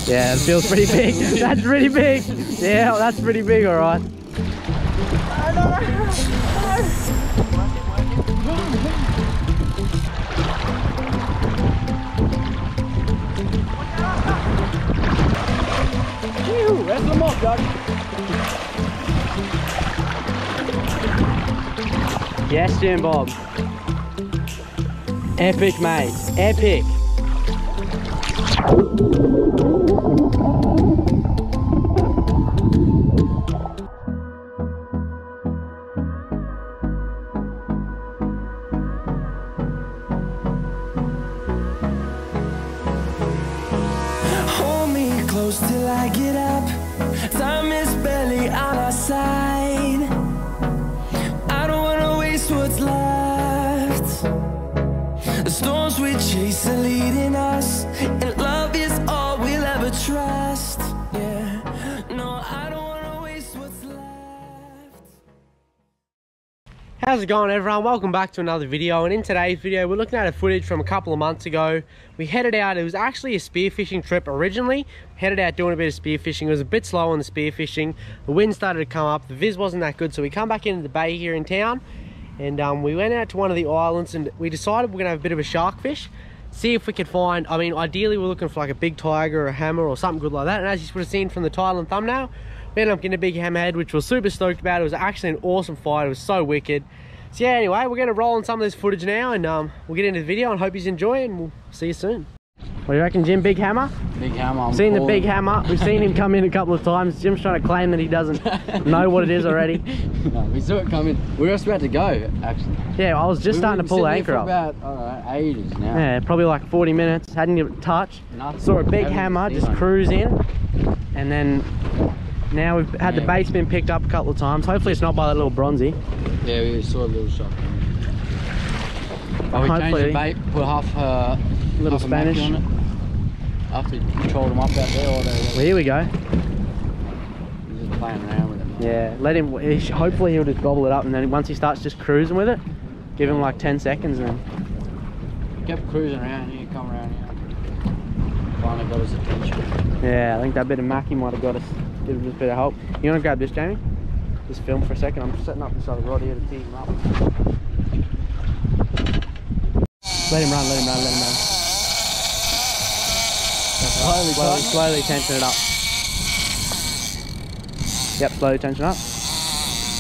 Yeah, it feels pretty big. That's pretty big. Yeah, that's pretty big, all right. Wrestle them off, Doug. Yes, Jim Bob. Epic, mate. Epic. Hold me close till I get up. Time is barely on our side. I don't wanna waste what's left. The storms we chase are leading us, and love is all we'll ever trust. Yeah, no, I don't wanna waste what's left. How's it going, everyone? Welcome back to another video, and in today's video we're looking at a footage from a couple of months ago. We headed out, it was actually a spearfishing trip originally. Headed out doing a bit of spearfishing. It was a bit slow on the spearfishing. The wind started to come up, the viz wasn't that good, so we come back into the bay here in town, and we went out to one of the islands and we decided we're gonna have a bit of a shark fish. See if we could find, I mean, ideally we're looking for like a big tiger or a hammer or something good like that, and as you would have seen from the title and thumbnail, we ended up getting a big hammerhead, which we're super stoked about. It was actually an awesome fight. It was so wicked. So yeah, anyway, we're going to roll on some of this footage now, and we'll get into the video and hope you enjoy it, and we'll see you soon. What do you reckon, Jim? Big hammer? Big hammer. I'm seen the big hammer. We've seen him come in a couple of times. Jim's trying to claim that he doesn't know what it is already. No, we saw it come in. We were just about to go, actually. Yeah, I was just starting to pull the anchor up. About ages now. Yeah, probably like 40 minutes. Hadn't even touched. Nothing. Saw a big hammer just cruise in, and then now we've had the bait's been picked up a couple of times. Hopefully it's not by that little bronzy. Yeah, we saw a little shot. But we changed the bait, put half little Spanish on it. After we trolled them up out there all day. Well, here we go. He's just playing around with it. Yeah, let him, hopefully he'll just gobble it up, and then once he starts just cruising with it, give him like 10 seconds and then... Kept cruising around here, come around here. Finally got his attention. Yeah, I think that bit of mackie might have got us, give us a bit of help. You want to grab this, Jamie? Just film for a second. I'm setting up this other rod here to tee him up. Let him run, let him run, let him run. Slowly tension it up. Yep, slowly tension up.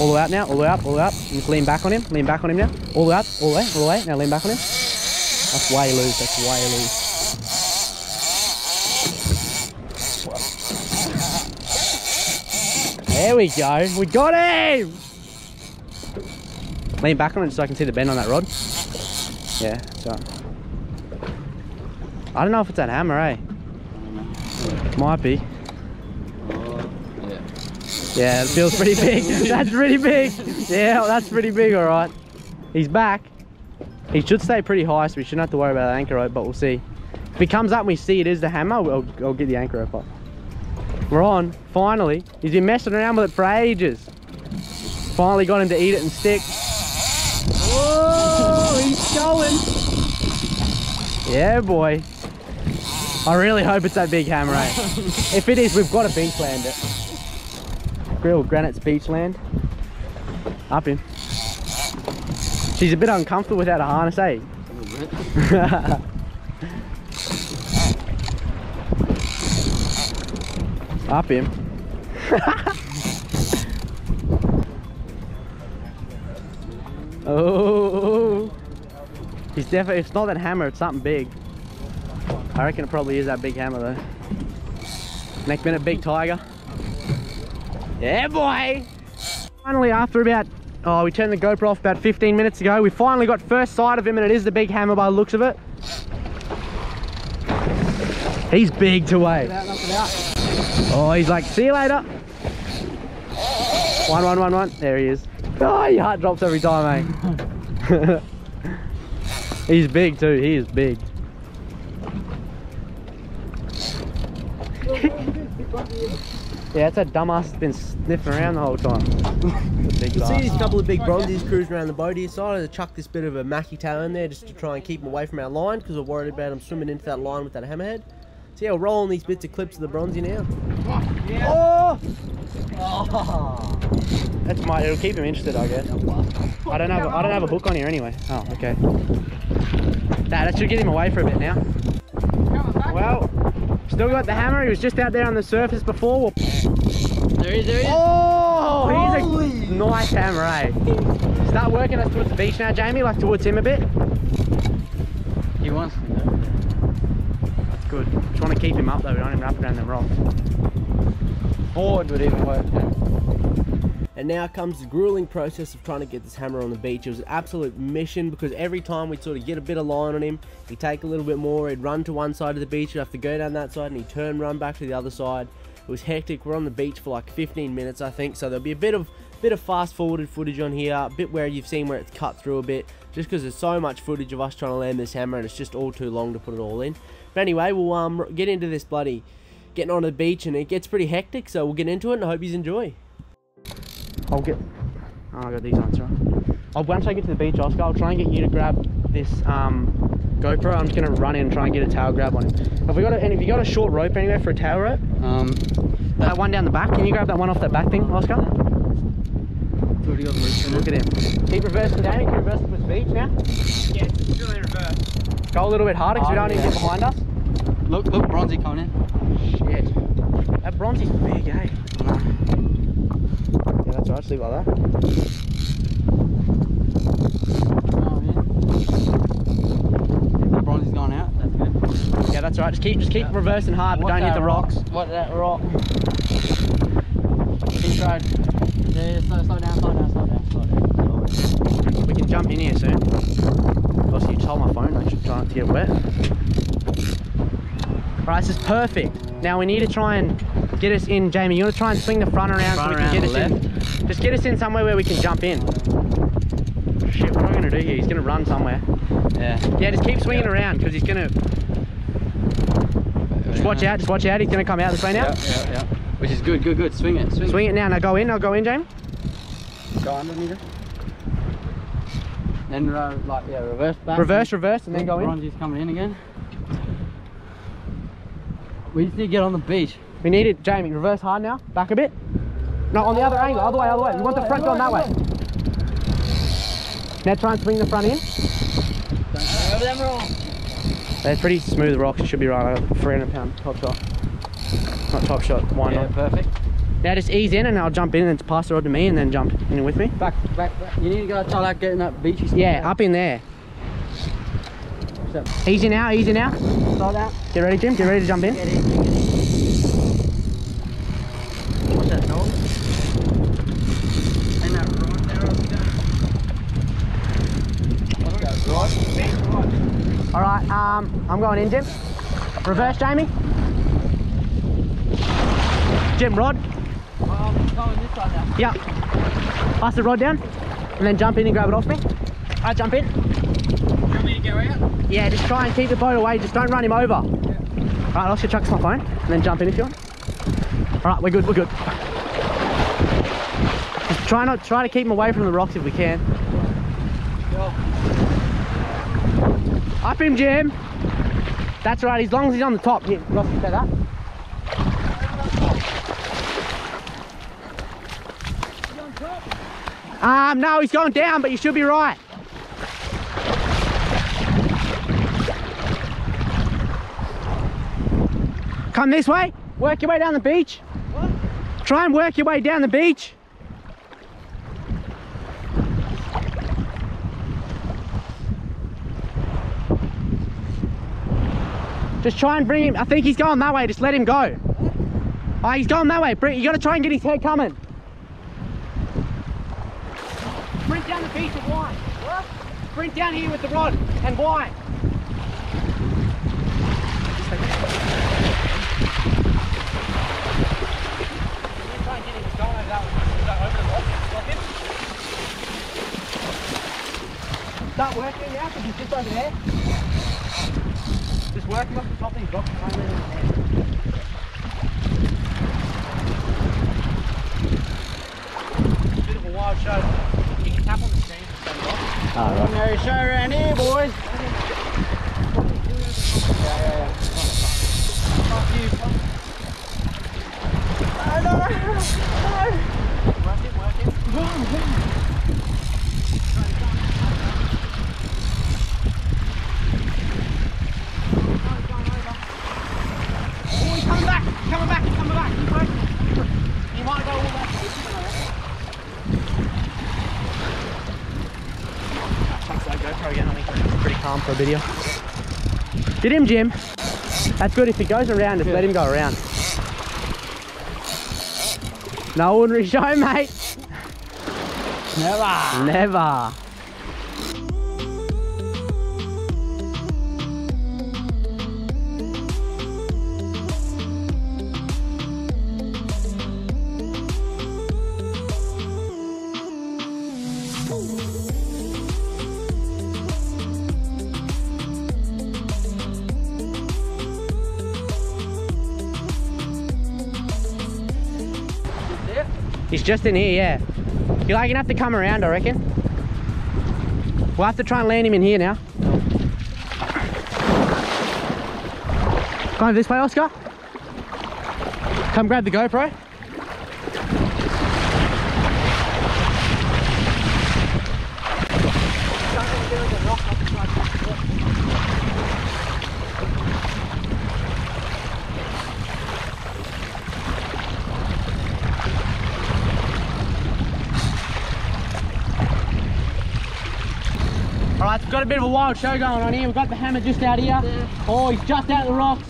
All the way up now, all the way up, all the way up. And just lean back on him now. All the way up, all the way, all the way. Now lean back on him. That's way loose, that's way loose. There we go, we got him! Lean back on it so I can see the bend on that rod. Yeah, so. I don't know if it's that hammer, eh? Might be. Yeah, it feels pretty big. That's pretty big. Yeah, that's pretty big, all right. He's back. He should stay pretty high, so we shouldn't have to worry about the anchor rope, but we'll see. If he comes up and we see it is the hammer, I'll get the anchor rope up. We're on, finally. He's been messing around with it for ages. Finally got him to eat it and stick. Whoa, he's going. Yeah, boy. I really hope it's that big hammer, eh? If it is, we've got to beach land it. Grill Granite's beach land. Up him. She's a bit uncomfortable without a harness, eh? Up him. Oh, he's definitely, it's not that hammer, it's something big. I reckon it probably is that big hammer though. Next minute, big tiger. Yeah, boy. Finally, after about, we turned the GoPro off about 15 minutes ago, we finally got first sight of him, and it is the big hammer by the looks of it. He's big to weigh. Oh, he's like, see you later. One. There he is. Oh, your heart drops every time, mate. He's big too. He is big. Yeah, it's that dumbass that's been sniffing around the whole time. You see these couple of big bronzies cruising around the boat here, so I had to chuck this bit of a mackie tail in there just to try and keep him away from our line, because we're worried about him swimming into that line with that hammerhead. See how rolling these bits of clips of the bronzy now. Yeah. Oh! Oh! That's it'll keep him interested, I guess. I don't have a hook on here anyway. Oh, okay. That should get him away for a bit now. Well, still got the hammer. He was just out there on the surface before. There he is. Oh, he's a nice hammer, eh? Start working us towards the beach now, Jamie, like towards him a bit. He wants to go. That's good. Just want to keep him up though, we don't want him wrapped around them rocks. Forward would even work. And now comes the grueling process of trying to get this hammer on the beach. It was an absolute mission because every time we'd sort of get a bit of line on him, he'd take a little bit more, he'd run to one side of the beach, he'd have to go down that side and he'd turn, run back to the other side. It was hectic. We're on the beach for like 15 minutes, I think, so there'll be a bit of fast forwarded footage on here, a bit where you've seen where it's cut through a bit, just because there's so much footage of us trying to land this hammer and it's just all too long to put it all in. But anyway, we'll get into this bloody getting onto the beach, and it gets pretty hectic, so we'll get into it and I hope you enjoy. I got these on, right? Once I get to the beach, Oscar, I'll try and get you to grab this GoPro. I'm just gonna run in and try and get a tail grab on him. Have you got a short rope anywhere for a tail rope? That one down the back. Can you grab that one off that back thing, Oscar? Look at him. Keep reversing, Danny. Keep reversing towards the beach now. Yeah, still in reverse. Go a little bit harder because we don't need to get behind us. Look, bronzy coming in. Shit. That bronzy's big, eh? Yeah, that's right. Just leave it like that. Oh, yeah. If the bronzy's gone out, that's good. Yeah, that's right. Just keep reversing hard, but don't hit the rocks. What's that rock? Keep going. Yeah, slow down. We can jump in here soon. Also, you just hold my phone. I should try not to get wet. Alright, this is perfect. Now we need to try and get us in, Jamie. You want to try and swing the front around so we can get us in. Just get us in somewhere where we can jump in. Shit, what am I going to do here? He's going to run somewhere. Yeah. Yeah, just keep swinging around because he's going to... Just watch out, He's going to come out this way now. Yeah. Which is good. Swing it. Swing it now. Now go in, Jamie. Go underneath it. Then reverse back. Reverse, and then go in. Bronzy's coming in again. We just need to get on the beach. We need it, Jamie. Reverse hard now. Back a bit. No, on the other angle. Other way. We want the front going that way. Now try and swing the front in. Don't go over them wrong. They're pretty smooth rocks. It should be right. 300-pound top shot. Not top shot. Why not? Perfect. Now just ease in and I'll jump in and pass the rod to me and then jump in with me. Back. You need to go try like getting that beachy stuff. Yeah, up in there. Easy now. Slow down. Get ready, Jim. Get ready to jump in. Get in. What's that dog? And that rod there. Alright, I'm going in, Jim. Reverse, Jamie. Jim, rod. I'm going this side now. Yeah. Pass the rod down and then jump in and grab it off me. Alright, jump in. You want me to go out? Yeah, just try and keep the boat away. Just don't run him over. Yeah. Alright, Oscar, chuck us my phone and then jump in if you want. Alright, we're good. Just try to keep him away from the rocks if we can. Go. Up him, Jim. That's right, as long as he's on the top. Here, Ross, say that. No, he's going down, but you should be right. Come this way. Work your way down the beach. What? Try and work your way down the beach. Just try and bring him. I think he's going that way. Just let him go. Oh, he's going that way. You got to try and get his head coming. Sprint down the beach with wine. What? Sprint down here with the rod and wine. Try and get him going over the rock. Start working now because he's just over there. Just work him up the top of these rocks and try and let him in there. Bit of a wild show. You can tap on the screen for some rock. Ordinary show around here, boys. Yeah. might go all back. Chucks that GoPro again. I think it's pretty calm for a video. Get him, Jim. That's good. If he goes around, just let him go around. No ordinary show, mate. Never. Never. He's just in here, yeah. You're gonna have to come around, I reckon. We'll have to try and land him in here now. Come this way, Oscar. Come grab the GoPro. Alright, we've got a bit of a wild show going on here. We've got the hammer just out here. Yeah. Oh, he's just out the rocks.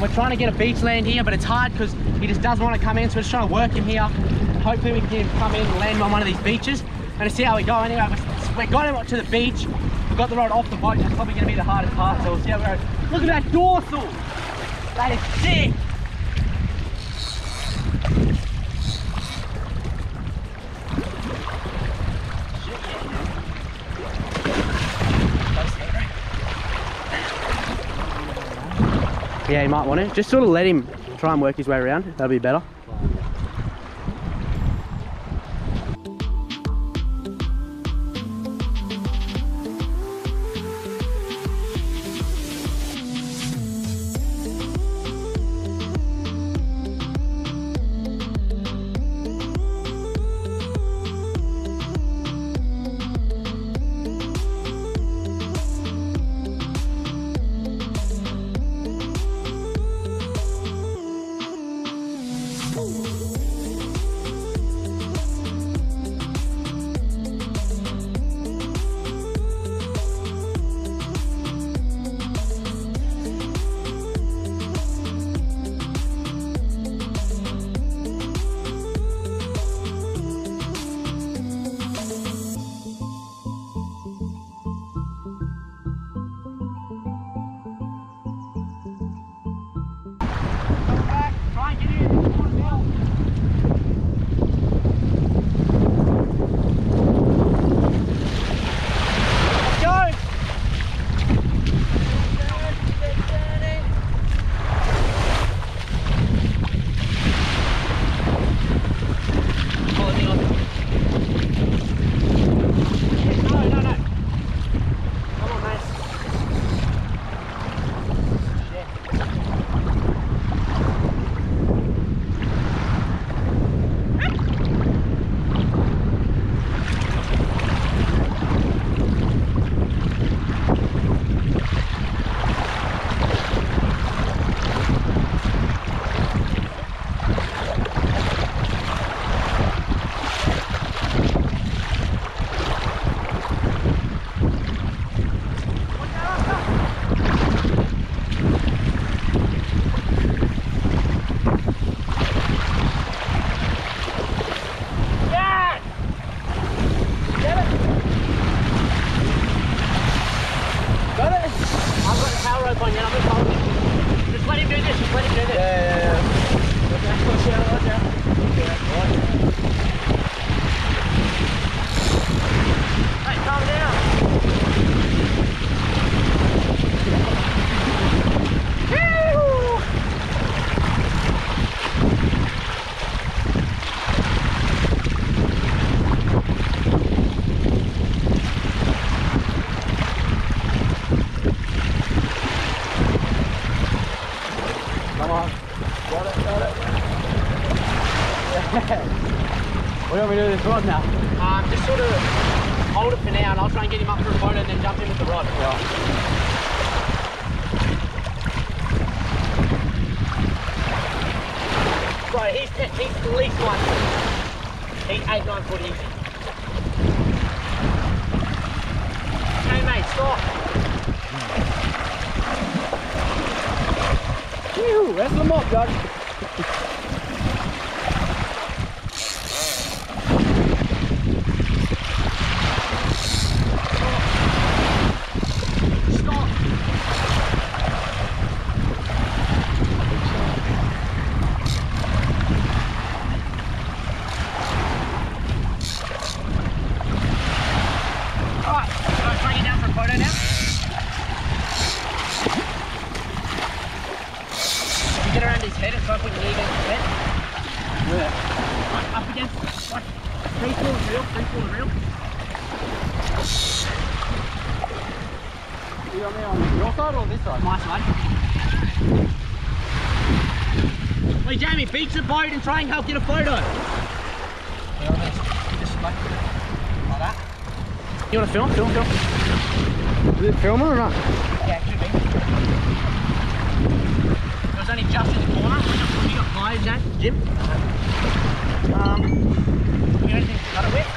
We're trying to get a beach land here, but it's hard because he just doesn't want to come in, so we're just trying to work him here. Hopefully we can get him to come in and land on one of these beaches. And to see how we go anyway. We got him to the beach. We've got the rod off the boat. That's probably going to be the hardest part, so we'll see how we go. Look at that dorsal. That is sick. Yeah, you might want to. Just sort of let him try and work his way around. That'll be better. What do you want me to do with this rod now? Just sort of hold it for now and I'll try and get him up through the boat and then jump in with the rod. Yeah. Right, he's He's at least 1 foot. He's 8, 9 foot easy. Okay, mate, stop. Phew, that's the mop, Doug. Get around his head and try to put your knee against his head. Yeah. Up against, like, 3/4 reel, 3/4 reel. You got me on your side or this side? My side. Wait, Jamie, beach the boat and try and help get a photo. Just like that. You want to film? Film. Is it filming or not? Yeah, it should be. It was only just in the corner. Have you got pliers, Jim? You got anything to cut it with?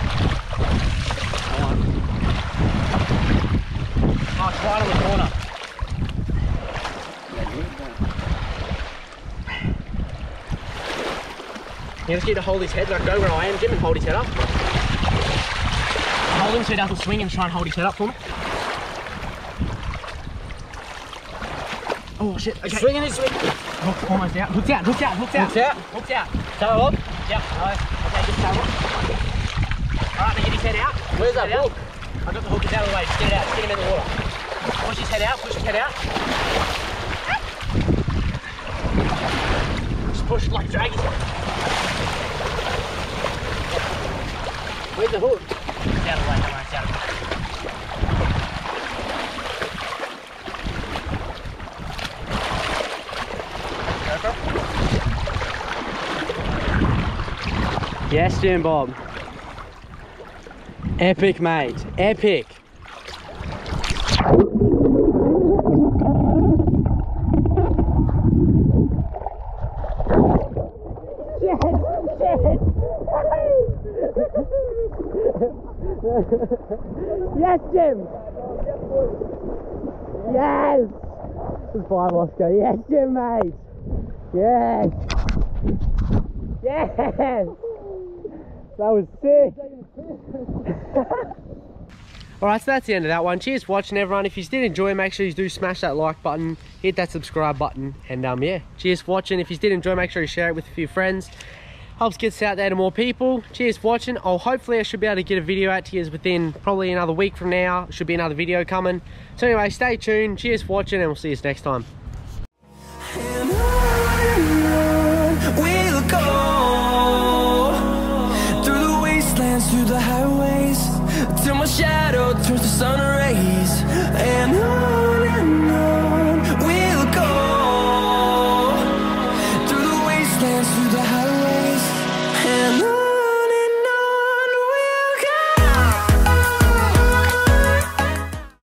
Oh, it's right on the corner. You just need to hold his head, like go where I am, Jim, and hold his head up. Hold him so he doesn't swing and try and hold his head up for me. Oh shit, okay. Swinging his swing. Hook, almost out. Hook's out. Hooks out. Tail off? Yep. No. Okay, just tail off. Alright, now get his head out. Where's that hook? I got the hook, it's out of the way. Just get it out. Just get him in the water. Push his head out. Push his head out. Just push, like drag his head. Where's the hook? It's out of the way, don't worry, it's out of the way. Yes, Jim Bob. Epic, mate. Epic. Yes, Jim! Yes! It's 5 Oscar. Yes, Jim, mate. Yes. Yes. That was sick. Alright, so that's the end of that one. Cheers for watching, everyone. If you did enjoy, make sure you do smash that like button, hit that subscribe button, and yeah, cheers for watching. If you did enjoy, make sure you share it with a few friends. Helps get us out there to more people. Cheers for watching. Hopefully I should be able to get a video out to you within probably another week from now. Should be another video coming. So anyway, stay tuned. Cheers for watching, and we'll see you next time.